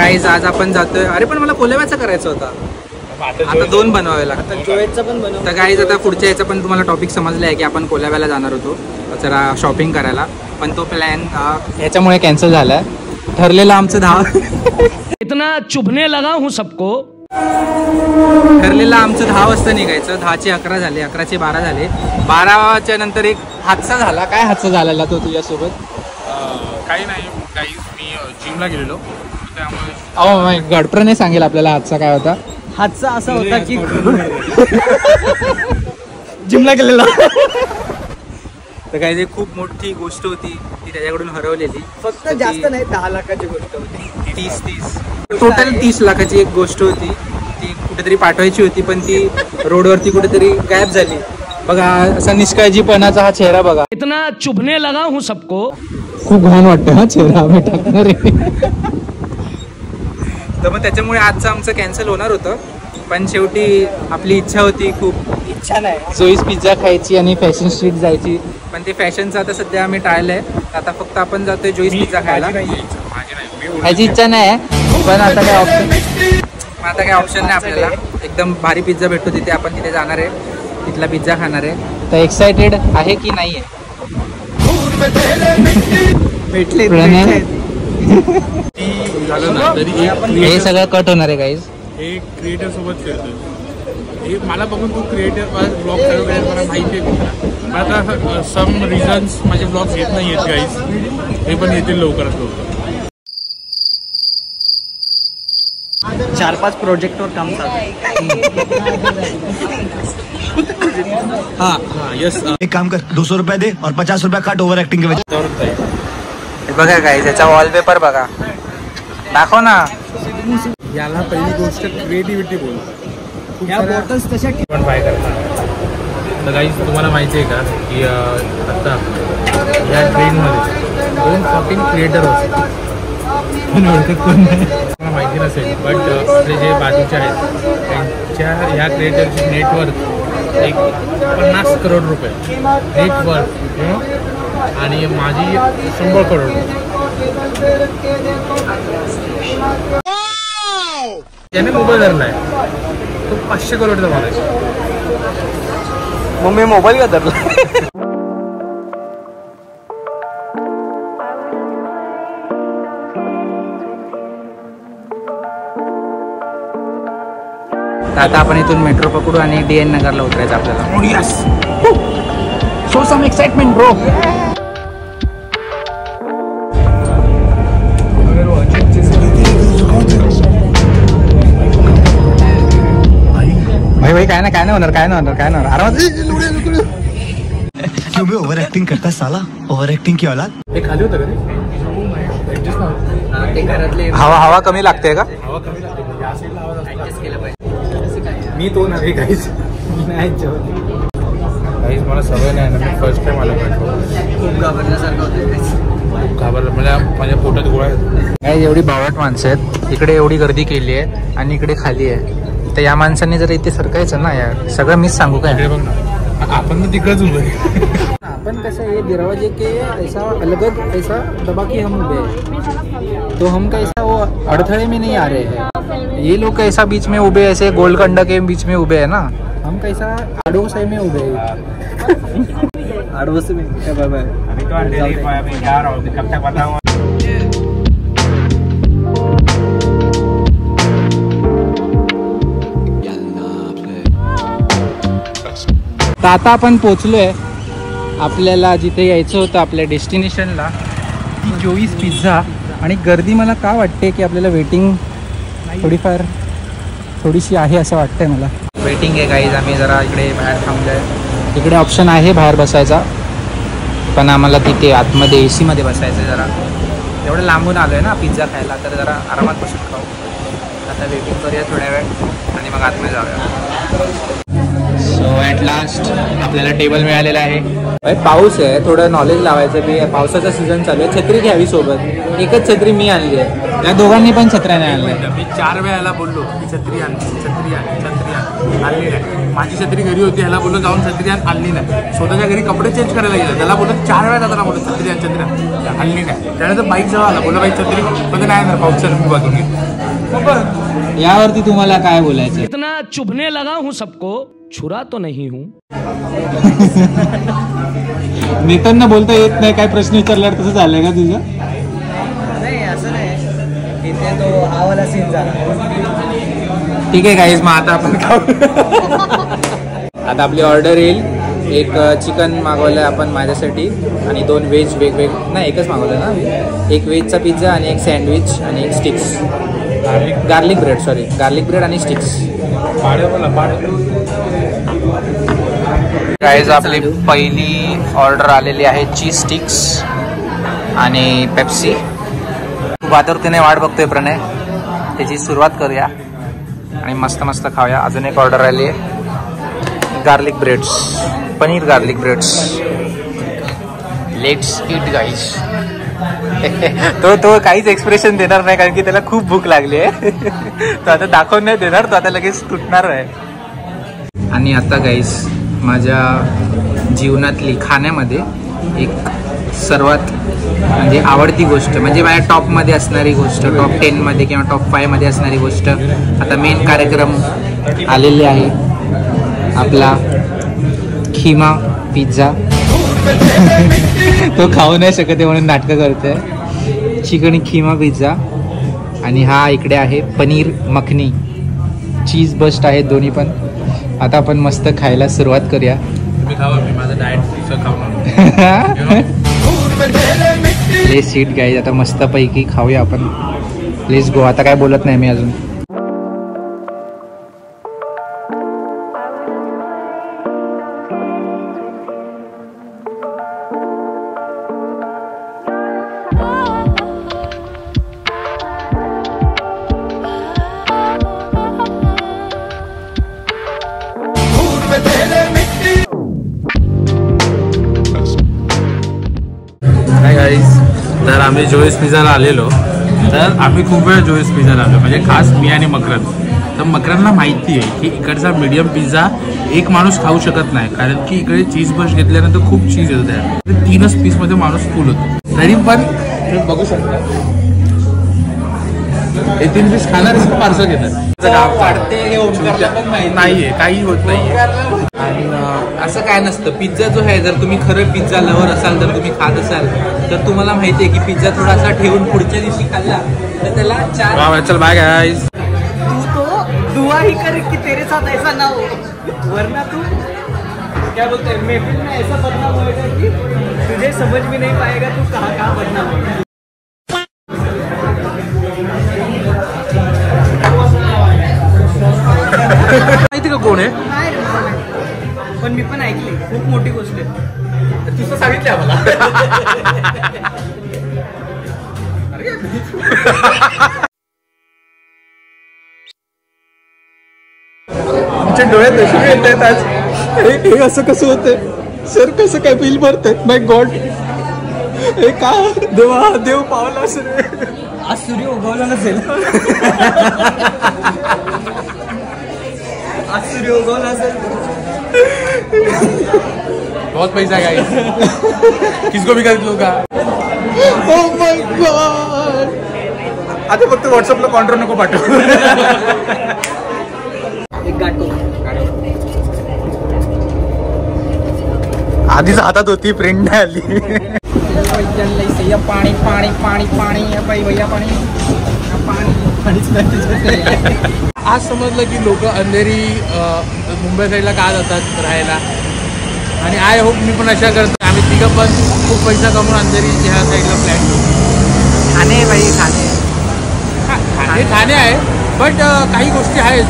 Guys आज आपण जातोय. अरे पण मला कोलंब्याचा करायचा होता. आता 2 बनवावे लागतात. जोएटचा पण बनव. तर गाईज आता पुढच्या याचा पण तुम्हाला टॉपिक समजला आहे की आपण कोलंब्याला जाणार होतो जरा शॉपिंग करायला. पण तो प्लॅन याच्यामुळे कॅन्सल झाला. ठरलेलं आमचं 10 इतना चुभने लगा हूँ सबको. ठरलेलं आमचं 10 वाजता निघायचं. 10चे 11 झाले, 11चे 12 झाले. 12च्या नंतर एक हादसा झाला. काय हादसा झालेला तो तुझ्यासोबत? काही नाही काही, मी जिमला गेलेलो त्यामुळे. अहो गडप्रने सांगेल आपल्याला हादसा काय होता. हादसा असा होता की जिमला गेलेला. तर काय ते खूप मोठी गोष्ट होती ती त्याच्याकडून हरवलेली. फक्त जास्त नाही 10 लाखाची गोष्ट होती. 30 टोटल 30 लाखाची एक गोष्ट होती. ती कुठेतरी पाठवायची होती पण ती रोडवरती कुठेतरी गायब झाली. बघा असा निष्काळजीपणाचा हा चेहरा बघा. इतना चुभने लगा हूँ सबको. खूप घाण वाटतं हा चेहरा आम्ही टाकणार आहे. तर मग त्याच्यामुळे आजचं आमचं कॅन्सल होणार होतं. पण शेवटी आपली इच्छा होती, खूप इच्छा नाही, जोईस पिझ्झा खायची आणि फॅशन स्ट्रीट जायची. पण ते फॅशनचं आता सध्या आम्ही टाळलंय. आता फक्त आपण जातोय जोईस पिझ्झा खायला. खायची इच्छा नाही पण आता काय ऑप्शन नाही आपल्याला. एकदम भारी पिझ्झा भेटतो तिथे, आपण तिथे जाणार आहे, तिथला पिझ्झा खाणार आहे. तर एक्सायटेड आहे की नाही आहे? भेटले हे सगळं कट होणार आहे गाईज. हे क्रिएटर सोबत फिरतो. हे मला बघून तू क्रिएटर ब्लॉग वगैरे मला माहिती आहे. पण आता सम रिझन्स माझे ब्लॉग्स येत नाही आहेत गाईज. हे पण येतील लवकरात लवकर. 4-5 प्रोजेक्टवर काम चालू आहे. हाँ यस. एक काम कर 200 रुपये दे और 50 रुपये काट ओवर एक्टिंग के वजह. बघा गाईज याचा वॉलपेपर बघा. दाखव ना. याला पहिली गोष्ट क्रिएटिव्हिटी बोलतो. ह्या बॉटल्स तशा पण बाय करतात. तर गाईज तुम्हाला माहिती आहे का की आता या ट्रेनमध्ये 214 क्रिएटर होते. मला माहिती नसेल बट आपले जे बाजूचे आहेत त्यांच्या ह्या क्रिएटरची नेटवर्थ एक 50 करोड रुपये नेटवर्थ आणि माझी 100 करोड. त्याने मोबाईल धरलाय तो 500 करोडचा मारायचा. मग मी मोबाईल का धरला? आता आपण इथून मेट्रो पकडू आणि DN नगरला उतरायचं आपल्याला. Show some excitement bro. भाई काय नाही होणार आरामात. क्यों भी ओवर एक्टिंग करता है साला. ओव्हर एक्टिंग की औलाद. हे खाली होतं का हवा कमी लागते का? हवा कमी लागते. या साईडला आवाज ऍडजस्ट केला पाहिजे. मी तो नाही काहीच नाही काहीच मला सवय नाही ना. मी फर्स्ट टाइम आलो खूप घाबरल्यासारखं होतं. घाबरलं. माझ्या पोटात गोळा आहे. काय एवढी बावट माणसं आहेत. इकडे एवढी गर्दी केली आहे आणि इकडे खाली आहे. तर या माणसांनी जर इथे सरकायचं ना यार. सगळं मीच सांगू काय. बघ ना आपण तर तिकडच उभं आहे. अपन कैसा ये दरवाजे के ऐसा अलग ऐसा दबा के हम उभे हैं. तो हम कैसा वो अड़थड़े में नहीं आ रहे हैं. ये लोग कैसा बीच में उभे ऐसे गोलकंडा के बीच में उभे है ना. हम कैसा आडोसाई में उभे हैं. आडवस में क्या बाय अभी तो अंधेरी पे अभी जा रहा हूँ. कब तक बताऊँ. तर आता आपण पोचलोय आपल्याला जिथे यायचं होतं आपल्या डेस्टिनेशनला. ती जोईस पिझ्झा. आणि गर्दी मला का वाटते की आपल्याला वेटिंग थोडीशी आहे असं वाटतंय मला. वेटिंग आहे गाईज. आम्ही जरा इकडे बाहेर थांबलोय. इकडे ऑप्शन आहे बाहेर बसायचा पण आम्हाला तिथे आतमध्ये AC मध्ये बसायचं. जरा एवढं लांबून आलो आहे ना पिझ्झा खायला तर जरा आरामात बसून खाऊ. आता वेटिंग करूया थोड्या वेळ आणि मग आतमध्ये जाऊया. सो ॲट लास्ट आपल्याला टेबल मिळालेला आहे. पाऊस आहे. थोडं नॉलेज लावायचं की पावसाचा सीझन चालू आहे. छत्री घ्यावी सोबत. एकच छत्री मी आणली आहे, त्या दोघांनी पण छत्र्या नाही आणल्या. मी 4 वेळा याला बोललो की छत्री आण, छत्री आण, छत्री आण, आणली नाही. माझी छत्री घरी होती, ह्याला बोललो जाऊन छत्री आण, आणली नाही. स्वतःच्या घरी कपडे चेंज करायला गेला, त्याला बोललो 4 वेळा जाताना बोललो छत्री आण, छत्री आण, आणली नाही. त्यानंतर बाईक जवळ आला, बोललो बाईक छत्री पण नाही ना पाऊस मी बाजून घेतली. यावरती तुम्हाला काय बोलायचं? इतना चुभने लगा हूँ सबको, छुरा तो नहीं हूँ. नेत्यांना बोलता येत नाही, काय प्रश्न विचारल्यावर तसं झालंय का तुझं? नाही असं नाही, इथे तो हा वाला सीन झाला. ठीक आहे गाईज, मग आता आपण खाऊ. आता आपली ऑर्डर येईल. एक चिकन मागवलं आहे आपण माझ्यासाठी आणि 2 व्हेज नाही एकच मागवलं ना. एक व्हेजचा पिझ्झा आणि एक सँडविच आणि एक स्टिक्स, गार्लिक ब्रेड आणि स्टिक्स. गाईज आपली पहिली ऑर्डर आलेली आहे चीज स्टिक्स आणि पेप्सी. खूप आतुरतेने वाट बघतोय प्रणय, त्याची सुरुवात करूया आणि मस्त मस्त खाऊया. अजून एक ऑर्डर आली आहे garlic breads, paneer garlic breads. Let's eat guys. तो काहीच एक्सप्रेशन देणार नाही कारण की त्याला खूप भूक लागली आहे. तो आता दाखवून नाही देणार, तो आता लगेच तुटणार आहे. आणि आता गाईज माझ्या जीवनातली खाण्यामध्ये एक सर्वात म्हणजे आवडती गोष्ट, म्हणजे माझ्या टॉपमध्ये असणारी गोष्ट, टॉप 10मध्ये किंवा टॉप 5मध्ये असणारी गोष्ट. आता मेन कार्यक्रम आलेले आहे, आपला खिमा पिझ्झा. तो खाऊ नाही शकत आहे म्हणून नाटकं करतोय. चिकन खिमा पिझ्झा आणि हा इकडे आहे पनीर मखनी. चीज बस्ट आहेत दोन्ही पण. आता आपण मस्त खायला सुरुवात करूया. मी माझं डाएट खाऊन ले सीट गाईज, आता मस्त पैकी खाऊया आपण. Please go. आता काय बोलत नाही मी अजून. तर आम्ही जोईस पिझ्झाला आलेलो, तर आम्ही खूप वेळ जोईस पिझ्झाला आलो, म्हणजे खास मी आणि मकरंद. तर मकरंदला माहिती आहे की इकडचा मीडियम पिझ्झा एक माणूस खाऊ शकत नाही, कारण की इकडे चीज बस्ट घेतल्यानंतर खूप चीज येतं त्या 3च पीसमध्ये माणूस फुल होतो. तरी पण तुम्ही बघू शकता हे 3 पीस खाणार पार्सल घेतात. नाहीये, काही होत नाहीये. आणि असं काय नसतं. पिझ्झा जो आहे, जर तुम्ही खरं पिझ्झा लवर असाल, जर तुम्ही खात असाल तर तुम्हाला माहिती आहे की पिझ्झा थोडासा ठेवून पुढच्या दिवशी खाल्ला तर त्याला 4. चल बाय गाइस. तू तो दुआ ही कर कि तेरे साथ ऐसा ना हो, वरना तू क्या बोलते हैं महफिल में ऐसा बदनाम होएगा कि तुझे समझ में नहीं पाएगा तू कहाँ कहाँ बदनाम होगा. माहिती का कोण आहे? नाही पण मी पण ऐकली, खूप मोठी गोष्ट आहे. तुझं सांगितलं आम्हाला. आमच्या डोळ्यात अशी येत आहेत आज. हे असं कसं होतंय सर, कसं काय बिल भरतंय? माय गॉड, हे का देवा, देव पावला सर. आज सूर्य उगवला नसेल. आज सूर्य उगवला असेल. बहुत पैसा है गाइस. किसको भी खरीद लूंगा. Oh my God. आता फक्त व्हॉट्सअपला कॉन्ट्रो नको पाठव. एक गाठो आधीच हातात होती, प्रिंट नाही आली. पाणी पाणी पाणी पाणी भैया पाणी आज समजलं की लोक अंधेरी मुंबई साईडला का जातात राहायला, आणि आय होप मी पण अशा करतो. आम्ही तिघं पण खूप पैसा कमवून अंधेरी ह्या साईडला प्लॅन करू. खाणे भाई खाणे. खाणे आहे, बट काही गोष्टी आहेत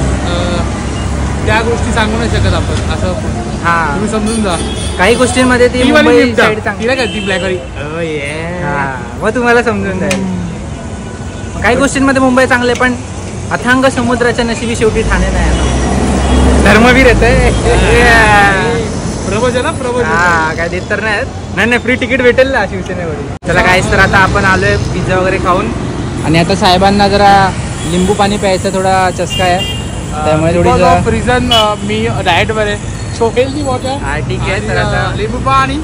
त्या गोष्टी सांगू नाही शकत आपण. असं हा, तुम्ही समजून जा. काही गोष्टींमध्ये ती मुंबई साईड चांगली. तिला काय ती ब्लॅकवाली मग तुम्हाला समजून जाईल. काही गोष्टींमध्ये मुंबई चांगले, पण अथांग समुद्राच्या नशिबी शेवटी ठाणे नाही. धर्मवीर येतंय. प्रवचन प्रवचन. हा काय देत तर नाही नाही फ्री तिकीट भेटेल ना शिवसेनेकडून. चला काहीच तर आता आपण आलोय पिझ्झा वगैरे खाऊन आणि आता साहेबांना जरा लिंबू पाणी प्यायचा थोडा चस्का आहे त्यामुळे थोडी रिझन मी डाएटवर आहे. So healthy water. हा ठीक आहे तर आता लिंबू पाणी.